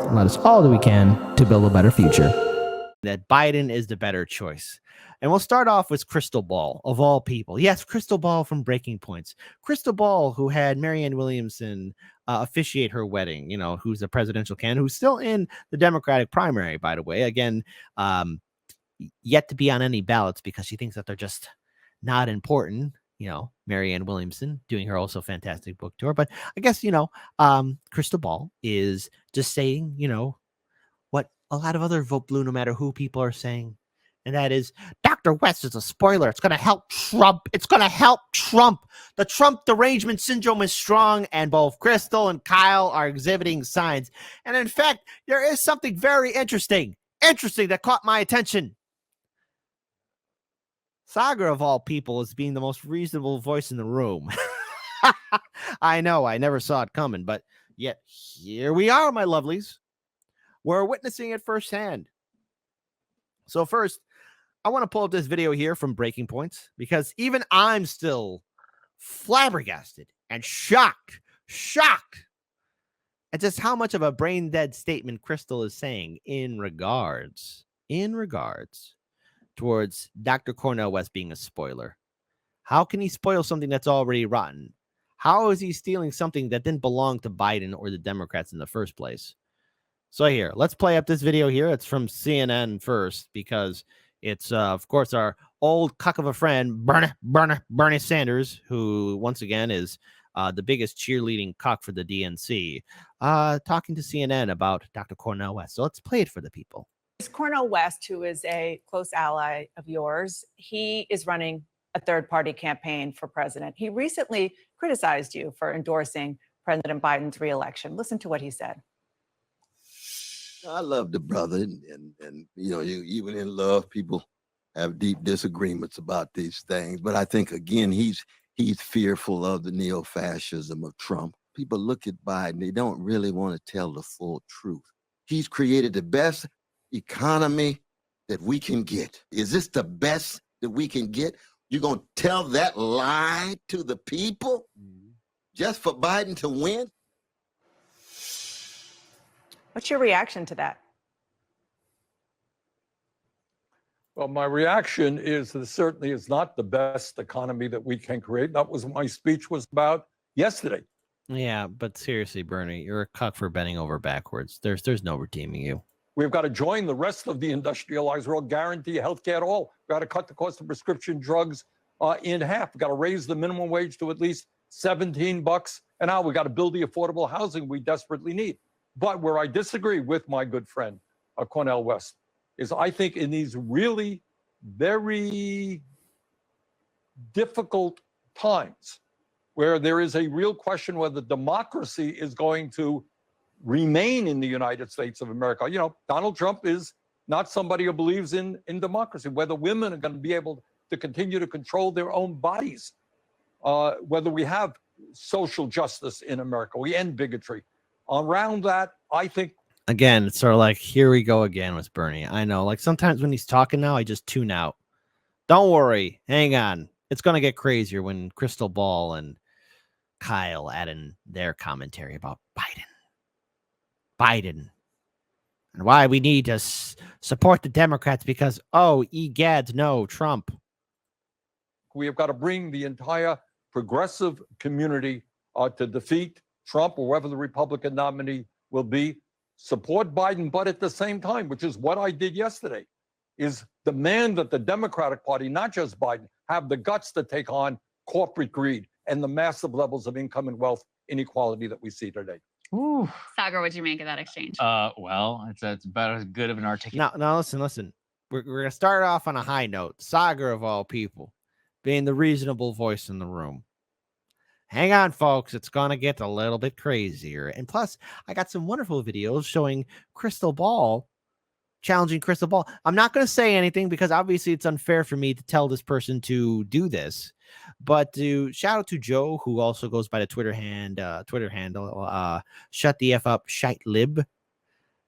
and let us all do we can to build a better future. That Biden is the better choice. And we'll start off with Krystal Ball, of all people. Yes, Krystal Ball from Breaking Points. Krystal Ball, who had Marianne Williamson officiate her wedding, who's a presidential candidate, who's still in the Democratic primary, by the way. Again, yet to be on any ballots because she thinks that they're just not important. Marianne Williamson doing her also fantastic book tour. But I guess, Krystal Ball is just saying, what a lot of other vote blue, no matter who people are saying. And that is Dr. West is a spoiler. It's going to help Trump. It's going to help Trump. The Trump derangement syndrome is strong, and both Krystal and Kyle are exhibiting signs. And in fact, there is something very interesting that caught my attention. Sagar, of all people, is being the most reasonable voice in the room. I know, I never saw it coming, but yet here we are, my lovelies. We're witnessing it firsthand. So first, I want to pull up this video here from Breaking Points because even I'm still flabbergasted and shocked at just how much of a brain dead statement Krystal is saying in regards towards Dr. Cornel West being a spoiler. How can he spoil something that's already rotten? How is he stealing something that didn't belong to Biden or the Democrats in the first place? So here, let's play up this video here. It's from CNN first because it's, of course, our old cuck of a friend, Bernie Sanders, who, once again, is the biggest cheerleading cuck for the DNC, talking to CNN about Dr. Cornel West. So let's play it for the people. Cornel West, who is a close ally of yours, he is running a third-party campaign for president. He recently criticized you for endorsing President Biden's reelection. Listen to what he said. I love the brother, and you even in love, people have deep disagreements about these things. But I think again, he's fearful of the neo-fascism of Trump. People look at Biden; they don't really want to tell the full truth. He's created the best economy that we can get. Is this the best that we can get? You're gonna tell that lie to the people just for Biden to win? What's your reaction to that? Well, my reaction is that certainly is not the best economy that we can create. That was what my speech was about yesterday. Yeah, but seriously, Bernie, you're a cuck for bending over backwards. There's no redeeming you. We've got to join the rest of the industrialized world, guarantee health care to all. We've got to cut the cost of prescription drugs in half. We've got to raise the minimum wage to at least $17 an hour. We've got to build the affordable housing we desperately need. But where I disagree with my good friend, Cornel West, is I think in these really very difficult times where there is a real question whether democracy is going to remain in the United States of America. Donald Trump is not somebody who believes in democracy, whether women are going to be able to continue to control their own bodies, whether we have social justice in America, we end bigotry. Around that, I think. Again, it's sort of like, here we go again with Bernie. I know, like sometimes when he's talking now, I just tune out. Don't worry. Hang on. It's going to get crazier when Krystal Ball and Kyle add in their commentary about Biden. And why we need to support the Democrats because, egads, no, Trump. We have got to bring the entire progressive community to defeat Trump or whoever the Republican nominee will be, support Biden, but at the same time, which is what I did yesterday, is demand that the Democratic Party, not just Biden, have the guts to take on corporate greed and the massive levels of income and wealth inequality that we see today. Ooh. Sagar, what'd you make of that exchange? Well, it's about as good of an articulation. Now listen. We're going to start off on a high note. Sagar, of all people, being the reasonable voice in the room. Hang on, folks. It's going to get a little bit crazier. And plus, I got some wonderful videos showing Krystal Ball challenging Krystal Ball. I'm not going to say anything because obviously it's unfair for me to tell this person to do this. But to shout out to Joe, who also goes by the Twitter handle, shut the F up, shite lib.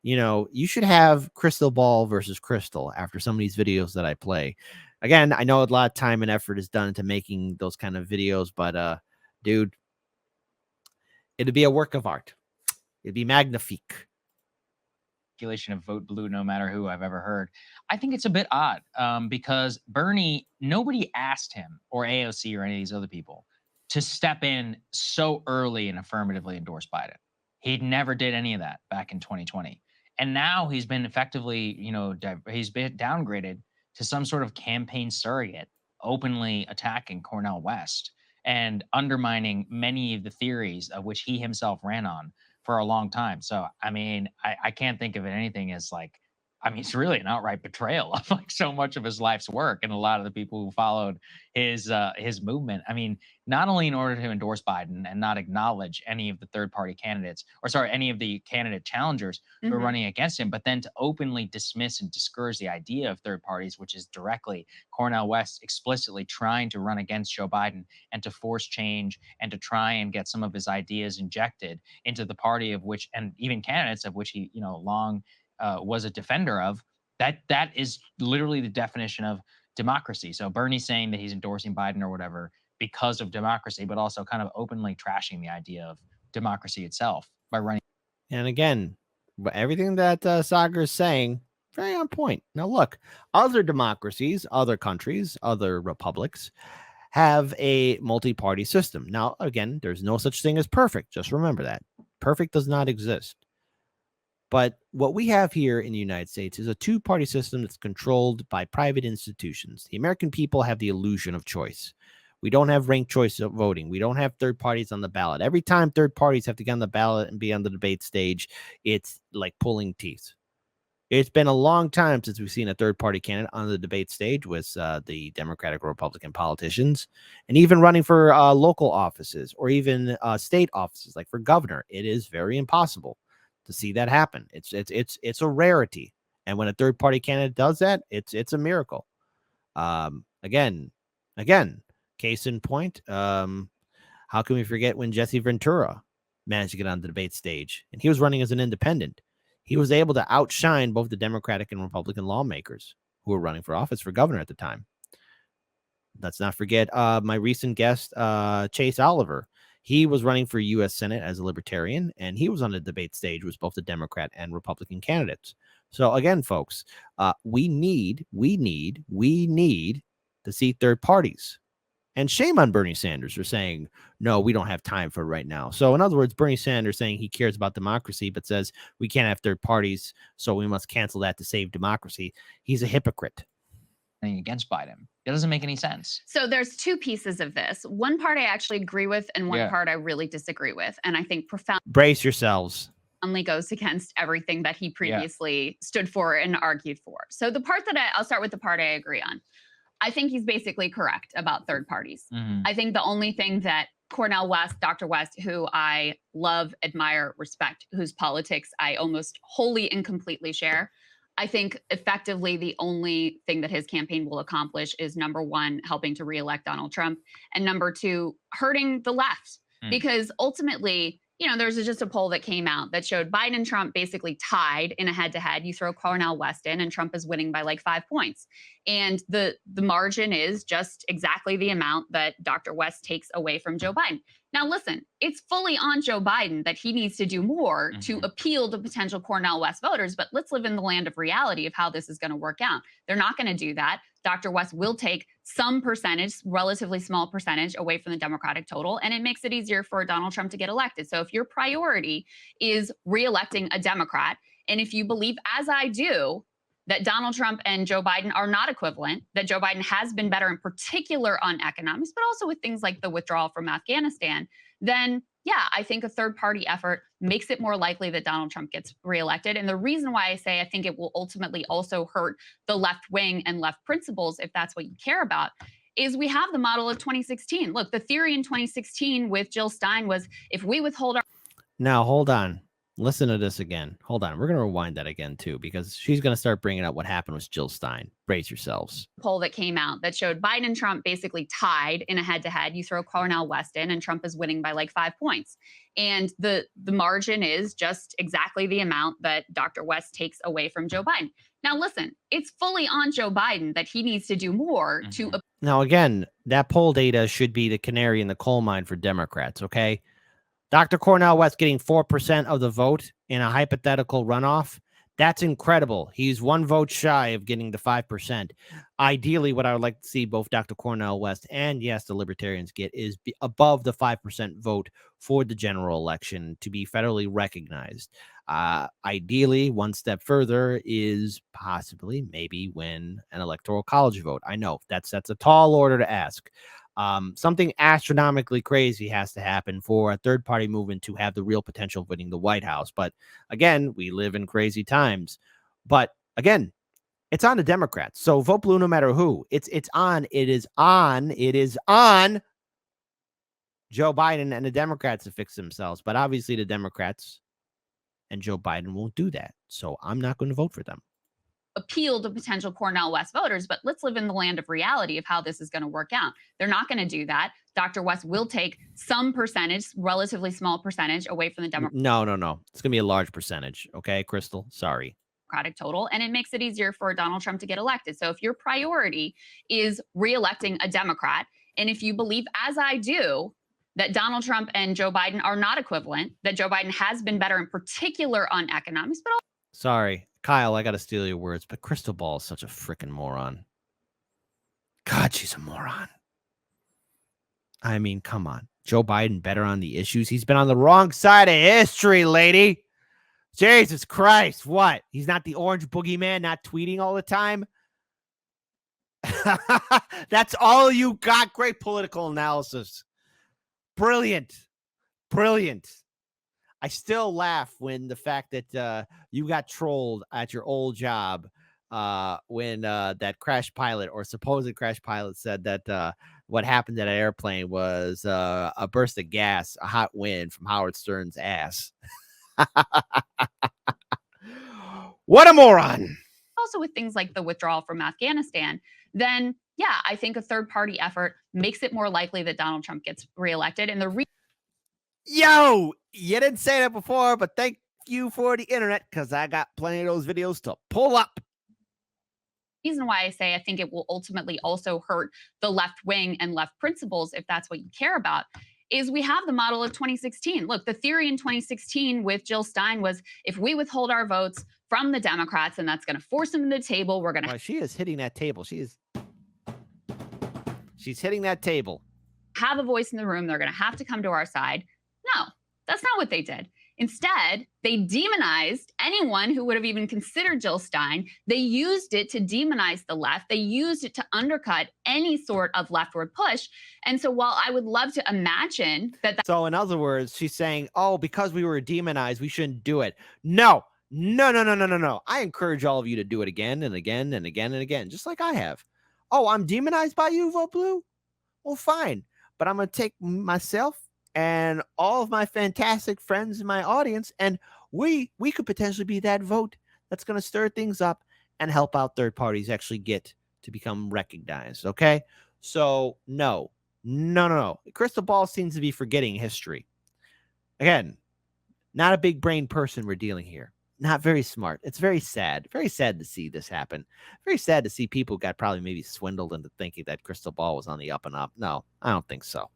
You should have Krystal Ball versus Krystal after some of these videos that I play. Again, I know a lot of time and effort is done into making those kind of videos, but dude, it'd be a work of art. It'd be magnifique. speculation of vote blue no matter who I've ever heard. I think it's a bit odd because Bernie, nobody asked him or AOC or any of these other people to step in so early and affirmatively endorse Biden. He never did any of that back in 2020. And now he's been effectively, he's been downgraded to some sort of campaign surrogate, openly attacking Cornel West and undermining many of the theories of which he himself ran on for a long time. So, I mean, I can't think of it anything as like, I mean, it's really an outright betrayal of like so much of his life's work and a lot of the people who followed his movement. I mean, not only in order to endorse Biden and not acknowledge any of the third-party candidates, or sorry, any of the candidate challengers who are running against him, but then to openly dismiss and discourage the idea of third parties, which is directly Cornel West explicitly trying to run against Joe Biden and to force change and to try and get some of his ideas injected into the party of which, and even candidates of which he, long was a defender of. That is literally the definition of democracy. So Bernie's saying that he's endorsing Biden or whatever because of democracy, but also kind of openly trashing the idea of democracy itself by running. And again, everything that Sagar is saying, very on point. Now, look, other democracies, other countries, other republics have a multi-party system. Now, again, there's no such thing as perfect. Just remember that. Perfect does not exist. But what we have here in the United States is a two-party system that's controlled by private institutions. The American people have the illusion of choice. We don't have ranked choice of voting. We don't have third parties on the ballot. Every time third parties have to get on the ballot and be on the debate stage, it's like pulling teeth. It's been a long time since we've seen a third-party candidate on the debate stage with the Democratic or Republican politicians, and even running for local offices or even state offices, like for governor. It is very impossible to see that happen. It's a rarity, and when a third-party candidate does that, it's a miracle. Again, case in point, how can we forget when Jesse Ventura managed to get on the debate stage, and he was running as an independent? He was able to outshine both the Democratic and Republican lawmakers who were running for office for governor at the time. Let's not forget my recent guest, Chase Oliver. He was running for U.S. Senate as a libertarian, and he was on the debate stage with both the Democrat and Republican candidates. So again, folks, we need to see third parties. And shame on Bernie Sanders for saying, no, we don't have time for it right now. So in other words, Bernie Sanders saying he cares about democracy, but says we can't have third parties, so we must cancel that to save democracy. He's a hypocrite. Against Biden. It doesn't make any sense. So there's two pieces of this. One part I actually agree with, and one part I really disagree with. And I think profoundly brace yourselves. Goes against everything that he previously stood for and argued for. So the part that I'll start with the part I agree on. I think he's basically correct about third parties. I think the only thing that Cornel West, Dr. West, who I love, admire, respect, whose politics I almost wholly and completely share, I think effectively the only thing that his campaign will accomplish is, number one, helping to reelect Donald Trump, and number two, hurting the left. Because ultimately, there's just a poll that came out that showed Biden and Trump basically tied in a head-to-head. You throw Cornel West in, and Trump is winning by like 5 points. And the margin is just exactly the amount that Dr. West takes away from Joe Biden. Now, listen, it's fully on Joe Biden that he needs to do more to appeal to potential Cornel West voters. But let's live in the land of reality of how this is going to work out. They're not going to do that. Dr. West will take some percentage, relatively small percentage, away from the Democratic total, and it makes it easier for Donald Trump to get elected. So if your priority is reelecting a Democrat, and if you believe, as I do, that Donald Trump and Joe Biden are not equivalent, that Joe Biden has been better in particular on economics, but also with things like the withdrawal from Afghanistan, then yeah, I think a third-party effort makes it more likely that Donald Trump gets reelected. And the reason why I say I think it will ultimately also hurt the left wing and left principles, if that's what you care about, is we have the model of 2016. Look, the theory in 2016 with Jill Stein was if we withhold our... Now, hold on. Listen to this again. Hold on. We're going to rewind that again, too, because she's going to start bringing up what happened with Jill Stein. Brace yourselves. Poll that came out that showed Biden and Trump basically tied in a head-to-head. You throw Cornel West in, and Trump is winning by like 5 points. And the margin is just exactly the amount that Dr. West takes away from Joe Biden. Now, listen, it's fully on Joe Biden that he needs to do more to... Now, again, that poll data should be the canary in the coal mine for Democrats, okay? Dr. Cornel West getting 4% of the vote in a hypothetical runoff, That's incredible. He's one vote shy of getting the 5%. Ideally, what I would like to see both Dr. Cornel West and, yes, the Libertarians get is above the 5% vote for the general election to be federally recognized. Ideally, one step further is possibly maybe win an electoral college vote. I know that's a tall order to ask. Something astronomically crazy has to happen for a third-party movement to have the real potential of winning the White House. But again, we live in crazy times. But again, it's on the Democrats. So vote blue no matter who. It is on Joe Biden and the Democrats to fix themselves. But obviously the Democrats and Joe Biden won't do that. So I'm not going to vote for them. Appeal to potential Cornel West voters, but let's live in the land of reality of how this is going to work out. They're not going to do that. Dr. West will take some percentage, relatively small percentage, away from the Democratic No. It's going to be a large percentage. Okay, Krystal? Sorry. total, and it makes it easier for Donald Trump to get elected. So if your priority is reelecting a Democrat, and if you believe, as I do, that Donald Trump and Joe Biden are not equivalent, that Joe Biden has been better in particular on economics, but Sorry, Kyle, I got to steal your words, but Krystal Ball is such a freaking moron. God, she's a moron. I mean, come on. Joe Biden better on the issues. He's been on the wrong side of history, lady. Jesus Christ. What? He's not the orange boogeyman, not tweeting all the time? That's all you got. Great political analysis. Brilliant. I still laugh when the fact that you got trolled at your old job when that crash pilot or supposed crash pilot said that what happened at an airplane was a burst of gas, a hot wind from Howard Stern's ass. What a moron. also with things like the withdrawal from Afghanistan, then yeah, I think a third party effort makes it more likely that Donald Trump gets reelected. And the Yo, you didn't say that before, but thank you for the internet because I got plenty of those videos to pull up. reason why I say I think it will ultimately also hurt the left wing and left principles, if that's what you care about, is we have the model of 2016. Look, the theory in 2016 with Jill Stein was if we withhold our votes from the Democrats, and that's going to force them to the table, we're going to. She is hitting that table. She's hitting that table. Have a voice in the room. They're going to have to come to our side. No, that's not what they did. Instead, they demonized anyone who would have even considered Jill Stein. They used it to demonize the left. They used it to undercut any sort of leftward push. And so while I would love to imagine that. So in other words, she's saying, oh, because we were demonized, we shouldn't do it. No. I encourage all of you to do it again and again and again and again, just like I have. Oh, I'm demonized by you, vote blue? Well, fine. But I'm going to take myself and all of my fantastic friends in my audience, and we could potentially be that vote that's going to stir things up and help out third parties actually get to become recognized, okay? So, no. Krystal Ball seems to be forgetting history. Again, not a big brain person we're dealing here. Not very smart. It's very sad. Very sad to see this happen. Very sad to see people got probably maybe swindled into thinking that Krystal Ball was on the up and up. No, I don't think so.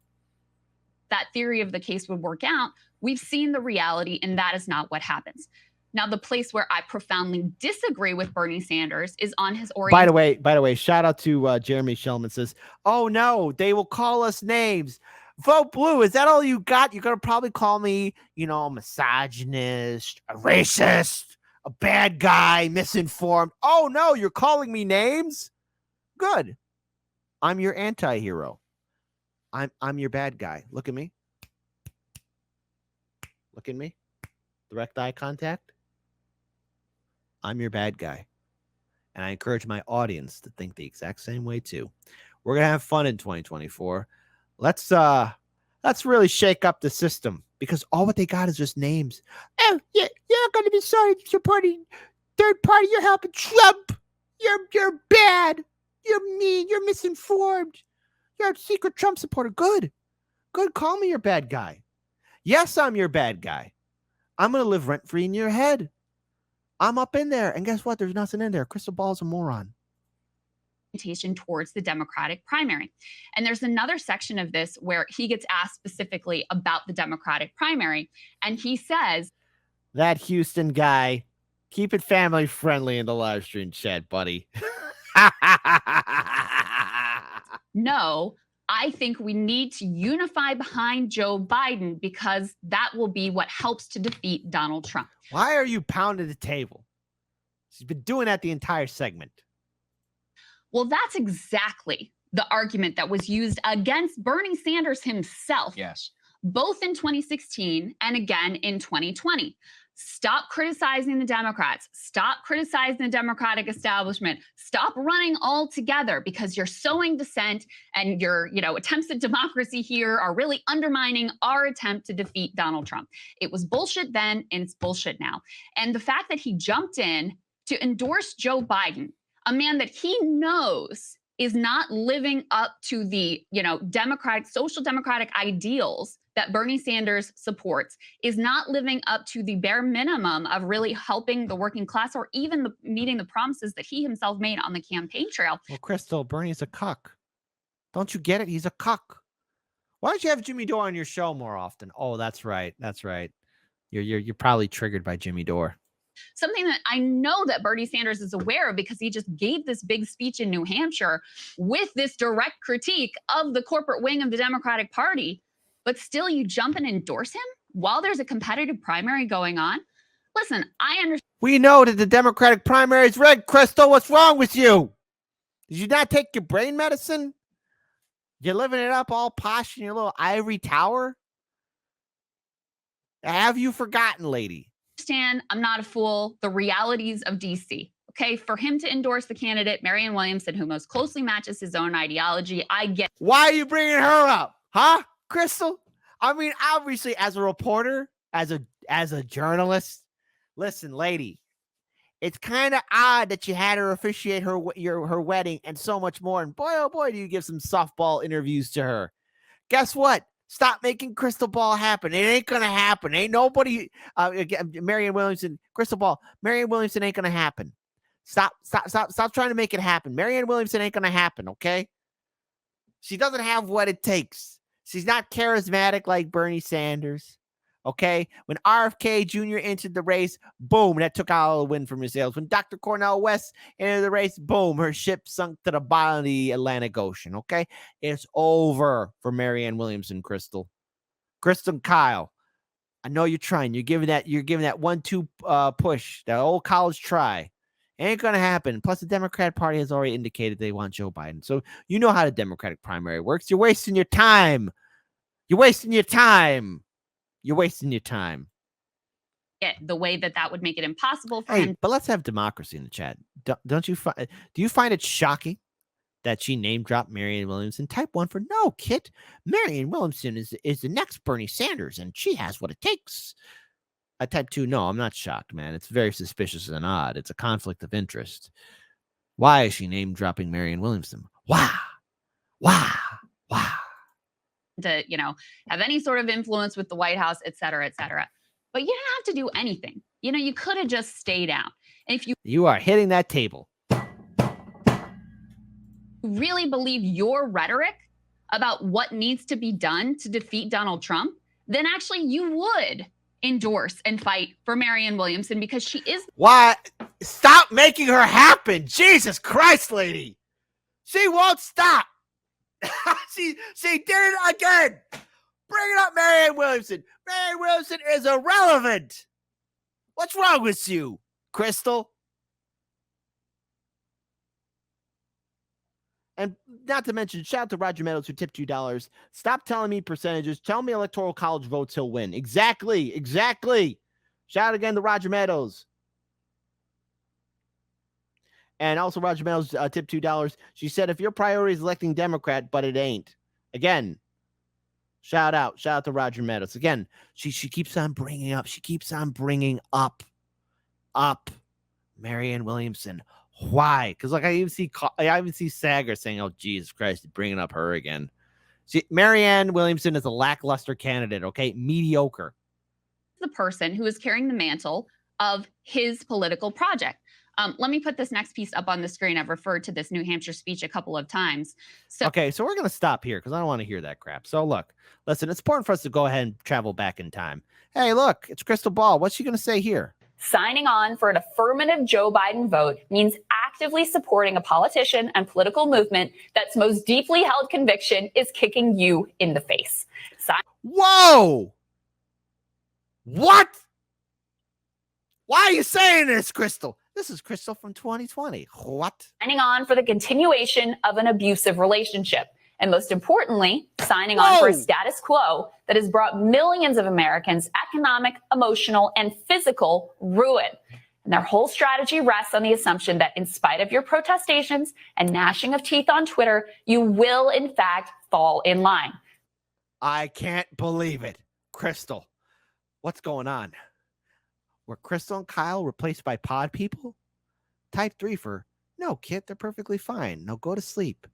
That theory of the case would work out. We've seen the reality, and that is not what happens. Now, the place where I profoundly disagree with Bernie Sanders is on his orientation. By the way, shout out to Jeremy Shellman says, oh no, they will call us names. Vote blue. Is that all you got? You're going to probably call me, a misogynist, a racist, a bad guy, misinformed. Oh no, you're calling me names? Good. I'm your anti-hero. I'm your bad guy. Look at me. Look at me. Direct eye contact. I'm your bad guy. And I encourage my audience to think the exact same way too. We're going to have fun in 2024. Let's really shake up the system because all what they got is just names. Oh, yeah, you're not going to be sorry supporting third party. You're helping Trump. You're bad. You're mean. You're misinformed. You're a secret Trump supporter. Good. Call me your bad guy. Yes, I'm your bad guy. I'm going to live rent free in your head. I'm up in there. And guess what? There's nothing in there. Krystal Ball's a moron. Towards the Democratic primary. And there's another section of this where he gets asked specifically about the Democratic primary. And he says, that Houston guy, Keep it family friendly in the live stream chat, buddy. No, I think we need to unify behind Joe Biden because that will be what helps to defeat Donald Trump. Why are you pounding the table? She's been doing that the entire segment. Well, that's exactly the argument that was used against Bernie Sanders himself. Yes. Both in 2016 and again in 2020. Stop criticizing the Democrats. Stop criticizing the Democratic establishment. Stop running all together because you're sowing dissent and your, attempts at democracy here are really undermining our attempt to defeat Donald Trump. It was bullshit then and it's bullshit now. And the fact that he jumped in to endorse Joe Biden, a man that he knows is not living up to the, social democratic ideals that Bernie Sanders supports, is not living up to the bare minimum of really helping the working class or even meeting the promises that he himself made on the campaign trail. Well, Krystal, Bernie's a cuck. Don't you get it? He's a cuck. Why don't you have Jimmy Dore on your show more often? Oh, that's right. That's right. You're probably triggered by Jimmy Dore. Something that I know that Bernie Sanders is aware of because he just gave this big speech in New Hampshire with this direct critique of the corporate wing of the Democratic Party. But still, you jump and endorse him while there's a competitive primary going on? Listen, I understand. We know that the Democratic primary is rigged, Krystal. What's wrong with you? Did you not take your brain medicine? You're living it up all posh in your little ivory tower? Have you forgotten, lady? I'm not a fool. The realities of DC. Okay, for him to endorse the candidate, Marianne Williamson, who most closely matches his own ideology, I get. Why are you bringing her up? Huh? Krystal? I mean, obviously, as a reporter, as a journalist, listen, lady, it's kind of odd that you had her officiate her wedding and so much more. And boy, oh boy, do you give some softball interviews to her. Guess what? Stop making Krystal Ball happen. It ain't gonna happen. Ain't nobody. Marianne Williamson, Krystal Ball. Marianne Williamson ain't gonna happen. Stop trying to make it happen. Marianne Williamson ain't gonna happen. Okay. She doesn't have what it takes. She's not charismatic like Bernie Sanders. Okay. When RFK Jr. entered the race, boom, that took out a win from Miss Ailes. When Dr. Cornel West entered the race, boom, her ship sunk to the bottom of the Atlantic Ocean. Okay. It's over for Marianne Williamson, Krystal. Krystal and Kyle, I know you're trying. You're giving that 1-2 push, that old college try. Ain't gonna happen. Plus, the Democrat Party has already indicated they want Joe Biden. So you know how the Democratic primary works. You're wasting your time. You're wasting your time. You're wasting your time. The way that would make it impossible for him. But let's have democracy in the chat. Don't you find? Do you find it shocking that she name dropped Marianne Williamson? Type 1 for no, Kit. Marianne Williamson is the next Bernie Sanders, and she has what it takes. I type 2, no, I'm not shocked, man. It's very suspicious and odd. It's a conflict of interest. Why is she name dropping Marianne Williamson? Wow. To, have any sort of influence with the White House, et cetera, et cetera. But you didn't have to do anything. You could have just stayed out. And if you are hitting that table, really believe your rhetoric about what needs to be done to defeat Donald Trump, then actually you would endorse and fight for Marianne Williamson because she is. Why? Stop making her happen. Jesus Christ, lady. She won't stop. she did it again. Bring it up, Marianne Williamson. Marianne Williamson is irrelevant. What's wrong with you, Krystal? And not to mention, shout out to Roger Meadows who tipped $2. Stop telling me percentages. Tell me electoral college votes he'll win. Exactly. Shout out again to Roger Meadows. And also Roger Meadows tipped $2. She said, if your priority is electing Democrat, but it ain't. Again, shout out to Roger Meadows. Again, she keeps on bringing up Marianne Williamson. Why? Because I even see Sager saying, "Oh Jesus Christ, bringing up her again." See, Marianne Williamson is a lackluster candidate. Okay, mediocre. The person who is carrying the mantle of his political project. Let me put this next piece up on the screen. I've referred to this New Hampshire speech a couple of times. So we're going to stop here because I don't want to hear that crap. So look, listen, it's important for us to go ahead and travel back in time. Hey, look, it's Krystal Ball. What's she going to say here? Signing on for an affirmative Joe Biden vote means actively supporting a politician and political movement that's most deeply held conviction is kicking you in the face. Whoa! What? Why are you saying this, Krystal? This is Krystal from 2020. What? Signing on for the continuation of an abusive relationship. And most importantly, signing on for a status quo that has brought millions of Americans economic, emotional, and physical ruin. And their whole strategy rests on the assumption that in spite of your protestations and gnashing of teeth on Twitter, you will in fact fall in line. I can't believe it. Krystal, what's going on? Were Krystal and Kyle replaced by pod people? Type 3 for, no, kid, they're perfectly fine. Now go to sleep.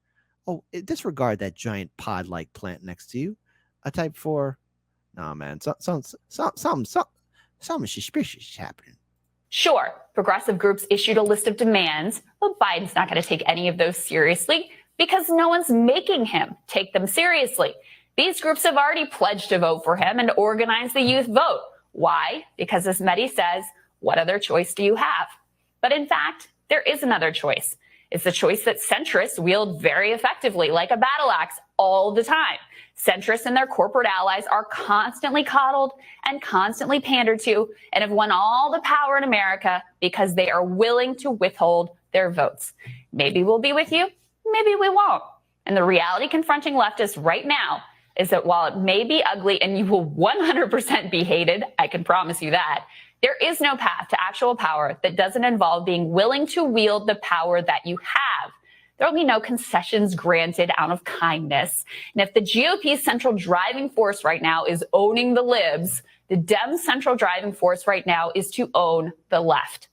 Oh, disregard that giant pod-like plant next to you. A type 4, no, man, something suspicious is happening. Sure, progressive groups issued a list of demands, but Biden's not going to take any of those seriously because no one's making him take them seriously. These groups have already pledged to vote for him and organize the youth vote. Why? Because as Mehdi says, what other choice do you have? But in fact, there is another choice. It's the choice that centrists wield very effectively, like a battle axe, all the time. Centrists and their corporate allies are constantly coddled and constantly pandered to and have won all the power in America because they are willing to withhold their votes. Maybe we'll be with you, maybe we won't. And the reality confronting leftists right now is that while it may be ugly and you will 100% be hated, I can promise you that, there is no path to actual power that doesn't involve being willing to wield the power that you have. There will be no concessions granted out of kindness. And if the GOP's central driving force right now is owning the libs, the Dems' central driving force right now is to own the left.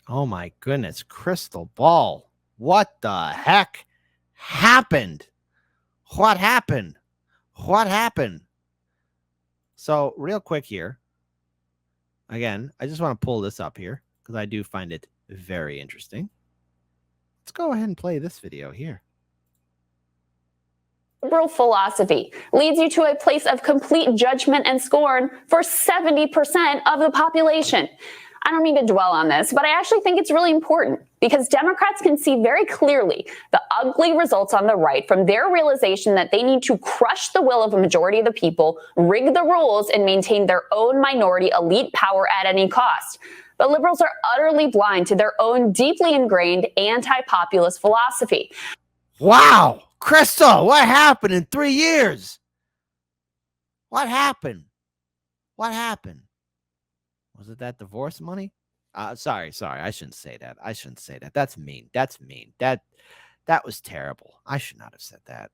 Oh my goodness, Krystal Ball. What the heck happened? What happened? What happened? So real quick here. Again, I just want to pull this up here because I do find it very interesting. Let's go ahead and play this video here. Liberal philosophy leads you to a place of complete judgment and scorn for 70% of the population. I don't mean to dwell on this, but I actually think it's really important because Democrats can see very clearly the ugly results on the right from their realization that they need to crush the will of a majority of the people, rig the rules, and maintain their own minority elite power at any cost. But liberals are utterly blind to their own deeply ingrained anti-populist philosophy. Wow, Krystal, what happened in 3 years? What happened? What happened? Was it that divorce money? Sorry. I shouldn't say that. That's mean. That was terrible. I should not have said that.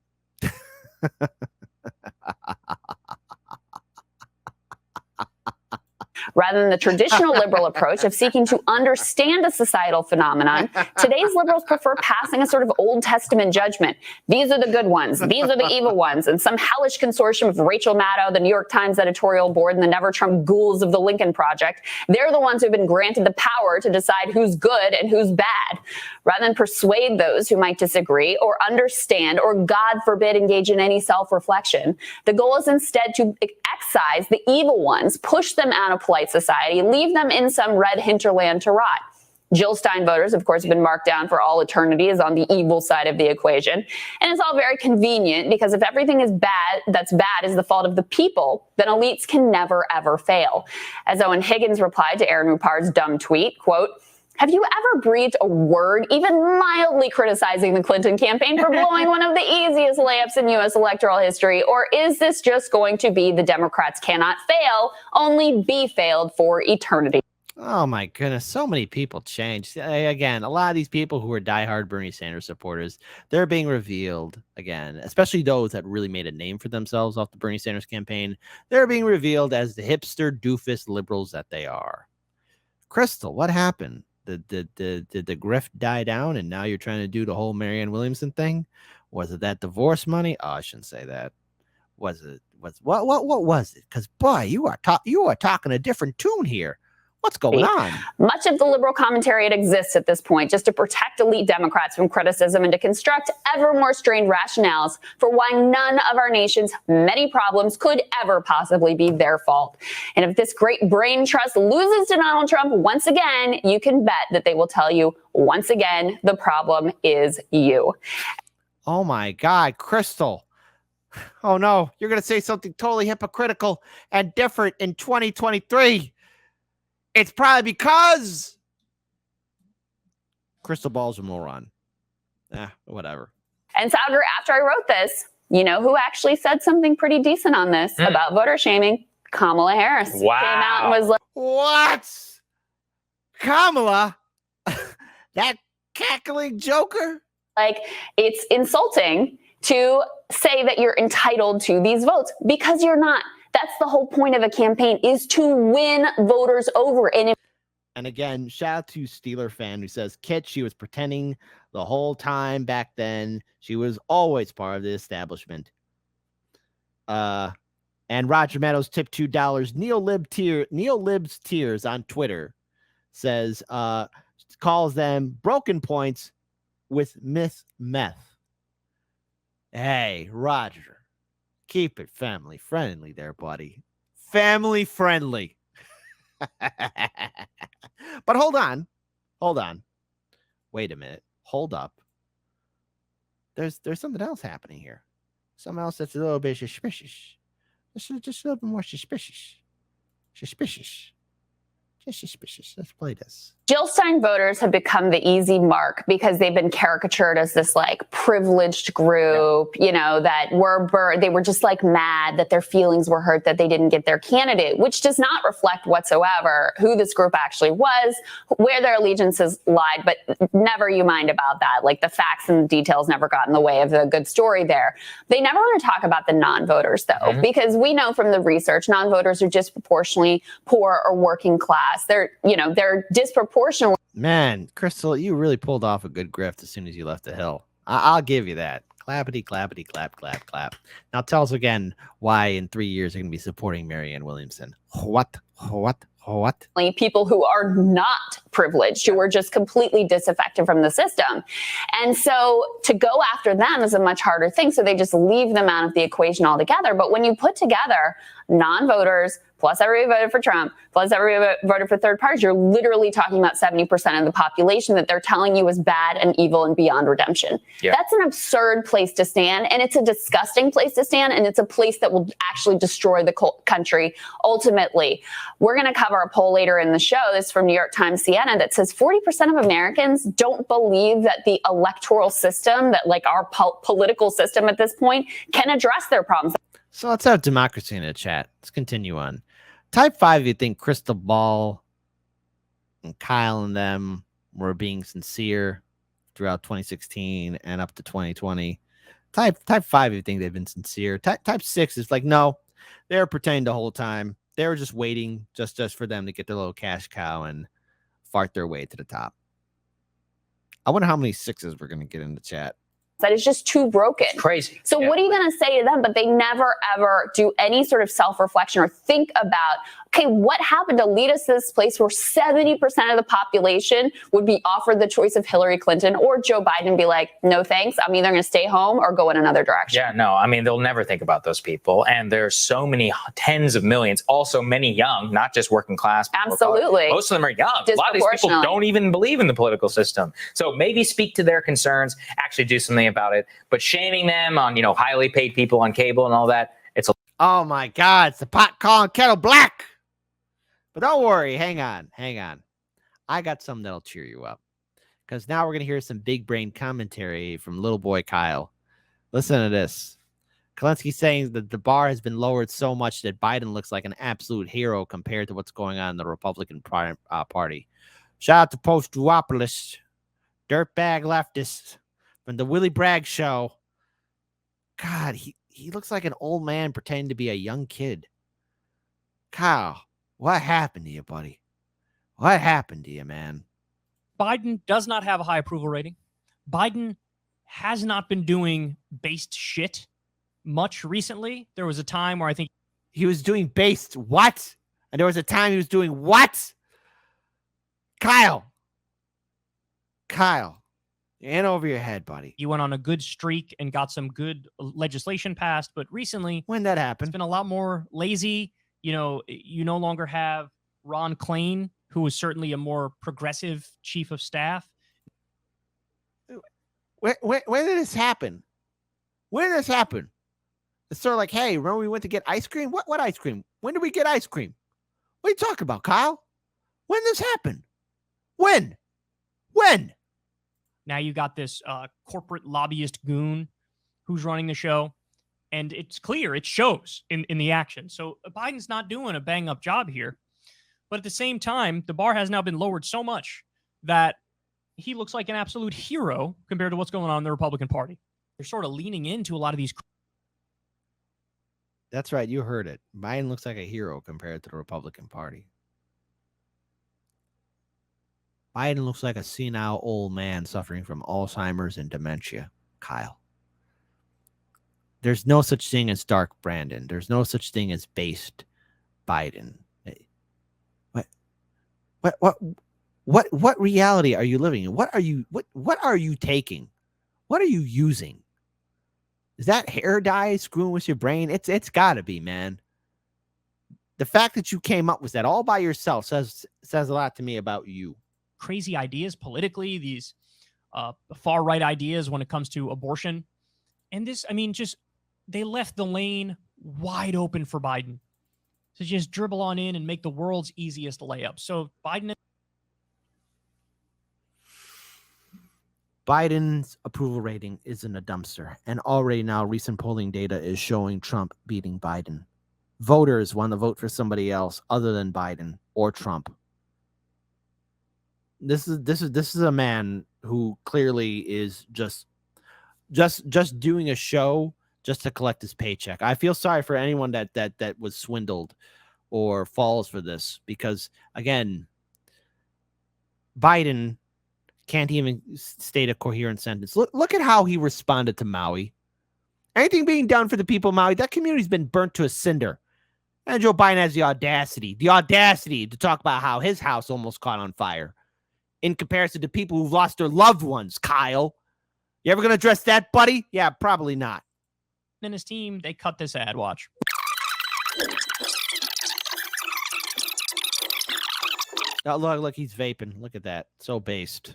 Rather than the traditional liberal approach of seeking to understand a societal phenomenon, today's liberals prefer passing a sort of Old Testament judgment. These are the good ones. These are the evil ones. And some hellish consortium of Rachel Maddow, the New York Times editorial board, and the Never Trump ghouls of the Lincoln Project, they're the ones who've been granted the power to decide who's good and who's bad. Rather than persuade those who might disagree or understand or, God forbid, engage in any self-reflection, the goal is instead to excise the evil ones, push them out of polite society, leave them in some red hinterland to rot. Jill Stein voters, of course, have been marked down for all eternity as on the evil side of the equation. And it's all very convenient because if everything is bad, that's bad is the fault of the people, then elites can never, ever fail. As Owen Higgins replied to Aaron Rupar's dumb tweet, quote, "Have you ever breathed a word, even mildly criticizing the Clinton campaign for blowing one of the easiest layups in U.S. electoral history? Or is this just going to be the Democrats cannot fail, only be failed for eternity?" Oh my goodness, so many people changed. Again, a lot of these people who are diehard Bernie Sanders supporters, they're being revealed again, especially those that really made a name for themselves off the Bernie Sanders campaign. They're being revealed as the hipster doofus liberals that they are. Krystal, what happened? Did the grift die down and now you're trying to do the whole Marianne Williamson thing? Was it that divorce money? Oh, I shouldn't say that. What was it? Because boy, you are talking a different tune here. What's going on? Much of the liberal commentary exists at this point just to protect elite Democrats from criticism and to construct ever more strained rationales for why none of our nation's many problems could ever possibly be their fault. And if this great brain trust loses to Donald Trump once again, you can bet that they will tell you once again, the problem is you. Oh my God, Krystal. Oh no, you're going to say something totally hypocritical and different in 2023. It's probably because Krystal Ball's a moron. Whatever. And Sauger, after I wrote this, you know who actually said something pretty decent on this about voter shaming? Kamala Harris. Wow. Came out and was like, what? Kamala? That cackling joker? Like, it's insulting to say that you're entitled to these votes because you're not. That's the whole point of a campaign, is to win voters over. And again, shout out to Steeler fan who says, Kit, she was pretending the whole time back then. She was always part of the establishment. And Roger Meadows tipped $2. Neolib's Tears on Twitter says, calls them broken points with Miss Meth. Hey, Roger, keep it family friendly there, buddy. Family friendly. But hold on. Wait a minute. Hold up. There's something else happening here. Something else that's a little bit suspicious. Just a little bit more suspicious. Just suspicious. Let's play this. Jill Stein voters have become the easy mark because they've been caricatured as this like privileged group, you know, that they were just like mad that their feelings were hurt that they didn't get their candidate, which does not reflect whatsoever who this group actually was, where their allegiances lied, but never you mind about that. Like the facts and the details never got in the way of the good story there. They never want to talk about the non-voters though, because we know from the research, non-voters are disproportionately poor or working class. They're disproportionately. Man, Krystal, you really pulled off a good grift as soon as you left the Hill. I'll give you that. Clappity, clappity, clap, clap, clap. Now tell us again why in 3 years you're going to be supporting Marianne Williamson. What? People who are not privileged, who are just completely disaffected from the system. And so to go after them is a much harder thing. So they just leave them out of the equation altogether. But when you put together non-voters, plus everybody voted for Trump, plus everybody voted for third parties, you're literally talking about 70% of the population that they're telling you is bad and evil and beyond redemption. Yeah. That's an absurd place to stand, and it's a disgusting place to stand, and it's a place that will actually destroy the country ultimately. We're going to cover a poll later in the show. This is from New York Times Siena that says 40% of Americans don't believe that the electoral system, that like our political system at this point, can address their problems. So let's have democracy in the chat. Let's continue on. Type 5, you think Krystal Ball and Kyle and them were being sincere throughout 2016 and up to 2020. Type 5, you think they've been sincere. Type 6 is like, no, they were pretending the whole time. They were just waiting just for them to get their little cash cow and fart their way to the top. I wonder how many 6s we're going to get in the chat. That is just too broken. It's crazy. So what are you going to say to them? But they never, ever do any sort of self-reflection or think about, okay, what happened to lead us to this place where 70% of the population would be offered the choice of Hillary Clinton or Joe Biden and be like, no, thanks. I'm either going to stay home or go in another direction. Yeah, no, I mean, they'll never think about those people. And there's so many tens of millions, also many young, not just working class. Absolutely. Most of them are young. A lot of these people don't even believe in the political system. So maybe speak to their concerns, actually do something about it. But shaming them on, highly paid people on cable and all that, it's oh my God, it's the pot calling kettle black. But don't worry, hang on. I got something that'll cheer you up. Because now we're going to hear some big brain commentary from little boy Kyle. Listen to this. Zelensky saying that the bar has been lowered so much that Biden looks like an absolute hero compared to what's going on in the Republican Party. Shout out to post-duopolist, dirtbag leftists from the Willie Bragg show. God, he looks like an old man pretending to be a young kid. Kyle, what happened to you, buddy? What happened to you, man? Biden does not have a high approval rating. Biden has not been doing based shit much recently. There was a time where I think he was doing based what? And there was a time he was doing what? Kyle, in over your head, buddy. You went on a good streak and got some good legislation passed, but recently When that it's happened, been a lot more lazy. You know, you no longer have Ron Klain, who is certainly a more progressive chief of staff. when did this happen? When did this happen? It's sort of like, hey, remember we went to get ice cream? What ice cream? When did we get ice cream? What are you talking about, Kyle? When did this happen? When? Now you got this corporate lobbyist goon who's running the show, and it's clear, it shows in the action. So Biden's not doing a bang up job here, but at the same time, the bar has now been lowered so much that he looks like an absolute hero compared to what's going on in the Republican Party. They're sort of leaning into a lot of these. That's right. You heard it. Biden looks like a hero compared to the Republican Party. Biden looks like a senile old man suffering from Alzheimer's and dementia, Kyle. There's no such thing as dark Brandon. There's no such thing as based Biden. What reality are you living in? What are you taking? What are you using? Is that hair dye screwing with your brain? It's gotta be, man. The fact that you came up with that all by yourself says a lot to me about you. Crazy ideas politically, these far right ideas when it comes to abortion. And this, I mean, just they left the lane wide open for Biden to just dribble on in and make the world's easiest layup. So Biden's approval rating is in a dumpster, and already now recent polling data is showing Trump beating Biden. Voters want to vote for somebody else other than Biden or Trump. This is a man who clearly is just doing a show just to collect his paycheck. I feel sorry for anyone that was swindled or falls for this, because again, Biden can't even state a coherent sentence. Look at how he responded to Maui. Anything being done for the people of Maui, that community's been burnt to a cinder. And Joe Biden has the audacity to talk about how his house almost caught on fire in comparison to people who've lost their loved ones, Kyle. You ever going to address that, buddy? Yeah, probably not. and his team, they cut this ad. Watch. Oh, look, he's vaping. Look at that. So based.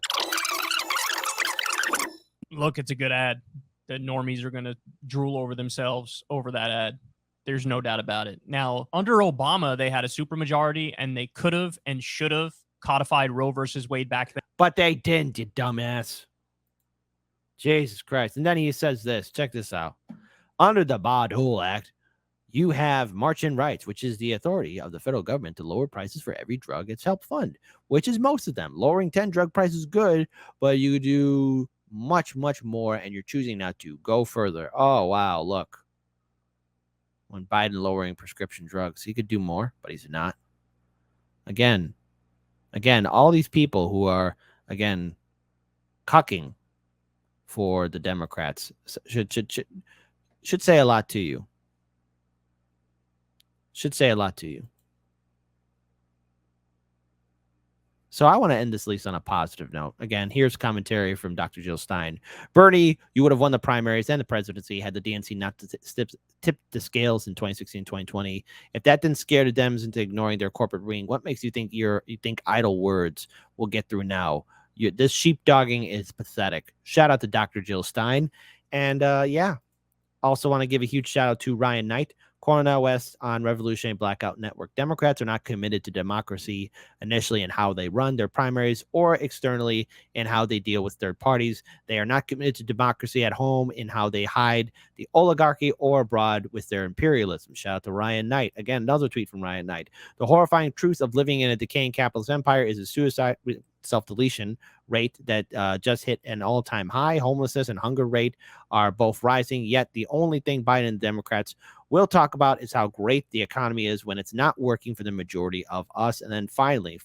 Look, it's a good ad. The normies are going to drool over themselves over that ad. There's no doubt about it. Now, under Obama, they had a supermajority, and they could have and should have codified Roe versus Wade back then. But they didn't, you dumbass. Jesus Christ. And then he says this. Check this out. Under the Bayh-Dole Act, you have march-in rights, which is the authority of the federal government to lower prices for every drug it's helped fund, which is most of them. Lowering 10 drug prices is good, but you do much, much more, and you're choosing not to. Go further. Oh, wow, look. When Biden lowering prescription drugs, he could do more, but he's not. Again, all these people who are, again, cucking for the Democrats should say a lot to you. Should say a lot to you. So I want to end this at least on a positive note. Again, here's commentary from Dr. Jill Stein. Bernie, you would have won the primaries and the presidency had the DNC not tipped the scales in 2016, 2020. If that didn't scare the Dems into ignoring their corporate ring, what makes you think you think idle words will get through now? This sheepdogging is pathetic. Shout out to Dr. Jill Stein. And yeah, also want to give a huge shout out to Ryan Knight, Cornel West on Revolutionary Blackout Network. Democrats are not committed to democracy initially in how they run their primaries or externally in how they deal with third parties. They are not committed to democracy at home in how they hide the oligarchy or abroad with their imperialism. Shout out to Ryan Knight. Again, another tweet from Ryan Knight. The horrifying truth of living in a decaying capitalist empire is a suicide self-deletion rate that just hit an all-time high. Homelessness and hunger rate are both rising, yet the only thing Biden and Democrats will talk about is how great the economy is when it's not working for the majority of us. And then finally,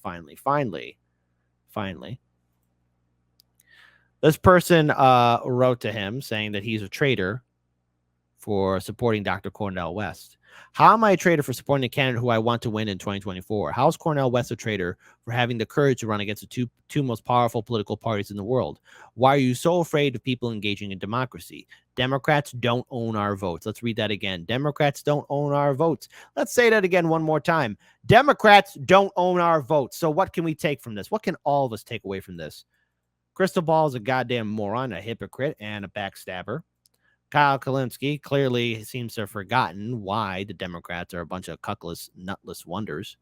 this person wrote to him saying that he's a traitor for supporting Dr. Cornel West. How am I a traitor for supporting a candidate who I want to win in 2024? How is Cornel West a traitor for having the courage to run against the two most powerful political parties in the world? Why are you so afraid of people engaging in democracy? Democrats don't own our votes. Let's read that again. Democrats don't own our votes. Let's say that again one more time. Democrats don't own our votes. So what can we take from this? What can all of us take away from this? Krystal Ball is a goddamn moron, a hypocrite, and a backstabber. Kyle Kalinske clearly seems to have forgotten why the Democrats are a bunch of cuckless, nutless wonders.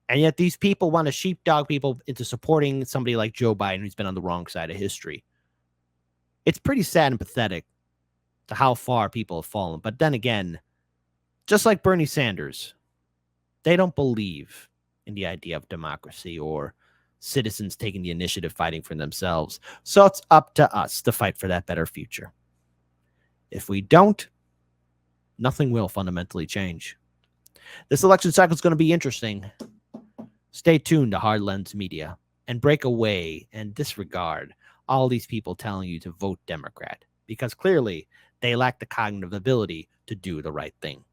And yet these people want to sheepdog people into supporting somebody like Joe Biden, who's been on the wrong side of history. It's pretty sad and pathetic to how far people have fallen. But then again, just like Bernie Sanders, they don't believe in the idea of democracy or citizens taking the initiative, fighting for themselves. So it's up to us to fight for that better future. If we don't, nothing will fundamentally change. This election cycle is going to be interesting. Stay tuned to Hard Lens Media and break away and disregard all these people telling you to vote Democrat, because clearly they lack the cognitive ability to do the right thing.